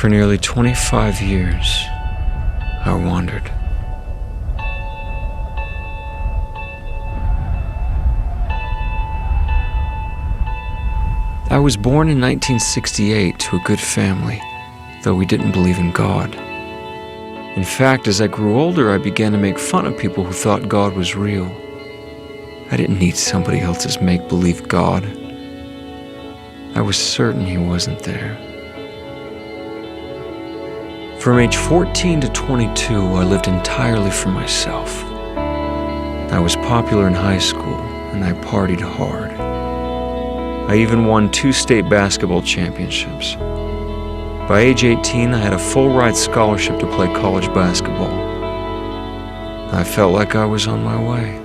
For nearly 25 years, I wandered. I was born in 1968 to a good family, though we didn't believe in God. In fact, as I grew older, I began to make fun of people who thought God was real. I didn't need somebody else's make-believe God. I was certain He wasn't there. From age 14 to 22, I lived entirely for myself. I was popular in high school, and I partied hard. I even won 2 state basketball championships. By age 18, I had a full-ride scholarship to play college basketball. I felt like I was on my way.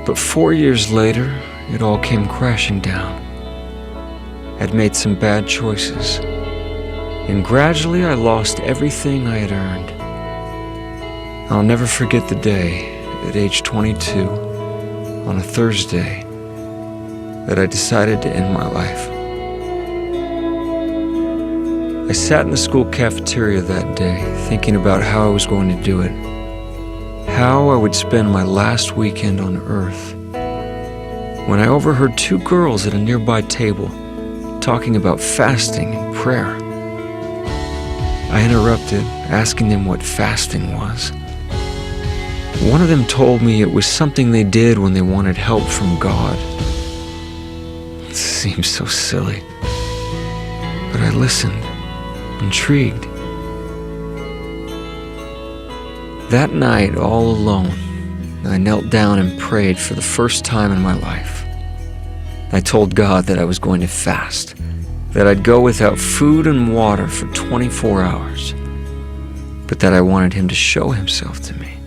But 4 years later, it all came crashing down. I'd made some bad choices, and gradually I lost everything I had earned. I'll never forget the day, at age 22, on a Thursday, that I decided to end my life. I sat in the school cafeteria that day, thinking about how I was going to do it, how I would spend my last weekend on Earth, when I overheard 2 girls at a nearby table talking about fasting and prayer. I interrupted, asking them what fasting was. One of them told me it was something they did when they wanted help from God. It seemed so silly, but I listened, intrigued. That night, all alone, I knelt down and prayed for the first time in my life. I told God that I was going to fast, that I'd go without food and water for 24 hours, but that I wanted Him to show Himself to me.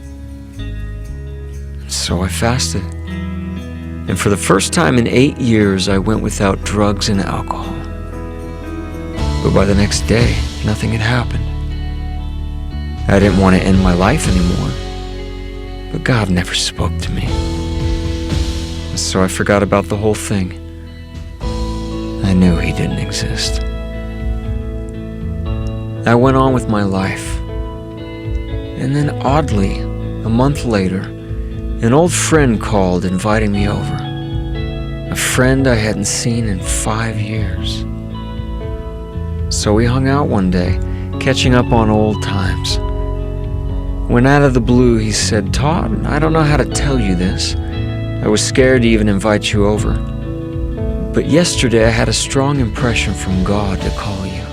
So I fasted. And for the first time in 8 years, I went without drugs and alcohol. But by the next day, nothing had happened. I didn't want to end my life anymore, but God never spoke to me. So I forgot about the whole thing. I knew He didn't exist. I went on with my life. And then oddly, a month later, an old friend called inviting me over. A friend I hadn't seen in 5 years. So we hung out one day, catching up on old times. When out of the blue he said, "Todd, I don't know how to tell you this. I was scared to even invite you over. But yesterday I had a strong impression from God to call you.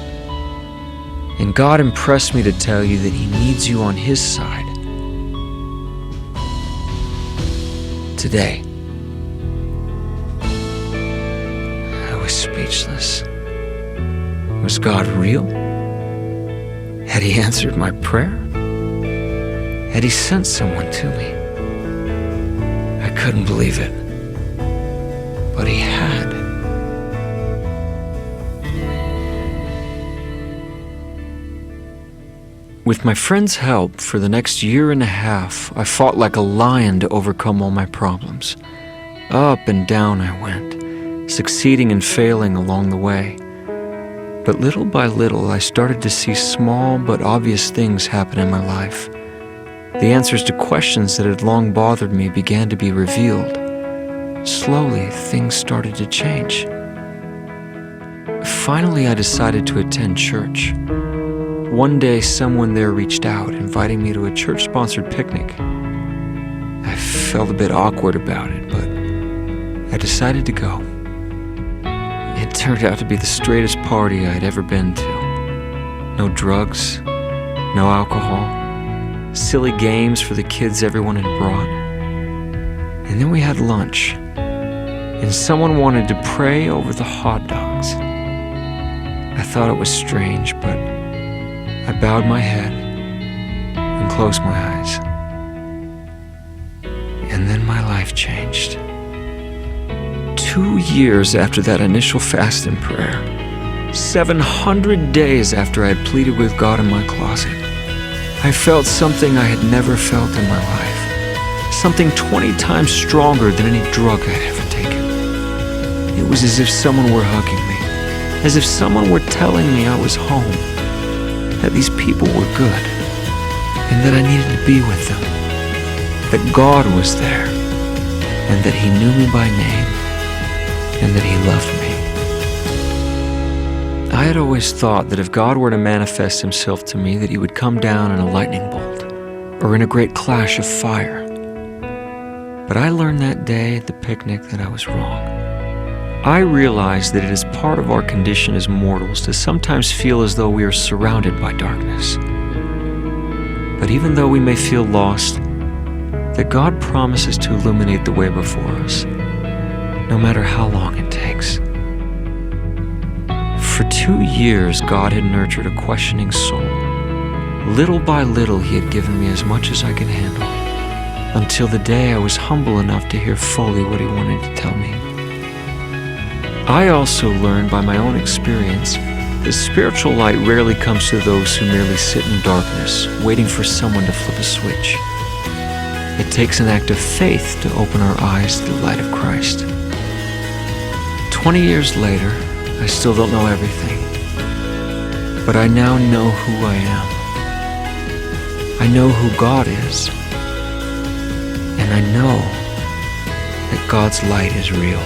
And God impressed me to tell you that He needs you on His side. Today." I was speechless. Was God real? Had He answered my prayer? Had He sent someone to me? I couldn't believe it, but He had. With my friend's help, for the next year and a half, I fought like a lion to overcome all my problems. Up and down I went, succeeding and failing along the way. But little by little, I started to see small but obvious things happen in my life. The answers to questions that had long bothered me began to be revealed. Slowly, things started to change. Finally, I decided to attend church. One day, someone there reached out, inviting me to a church-sponsored picnic. I felt a bit awkward about it, but I decided to go. It turned out to be the straightest party I had ever been to. No drugs, no alcohol, silly games for the kids everyone had brought. And then we had lunch, and someone wanted to pray over the hot dogs. I thought it was strange, but I bowed my head and closed my eyes. And then my life changed. 2 years after that initial fast and prayer, 700 days after I had pleaded with God in my closet, I felt something I had never felt in my life. Something 20 times stronger than any drug I'd ever taken. It was as if someone were hugging me, as if someone were telling me I was home, that these people were good, and that I needed to be with them, that God was there, and that He knew me by name, and that He loved me. I had always thought that if God were to manifest Himself to me, that He would come down in a lightning bolt, or in a great clash of fire. But I learned that day at the picnic that I was wrong. I realized that it is part of our condition as mortals to sometimes feel as though we are surrounded by darkness. But even though we may feel lost, that God promises to illuminate the way before us, no matter how long it takes. For 2 years, God had nurtured a questioning soul. Little by little, He had given me as much as I could handle, until the day I was humble enough to hear fully what He wanted to tell me. I also learned by my own experience that spiritual light rarely comes to those who merely sit in darkness, waiting for someone to flip a switch. It takes an act of faith to open our eyes to the light of Christ. 20 years later, I still don't know everything, but I now know who I am. I know who God is, and I know that God's light is real.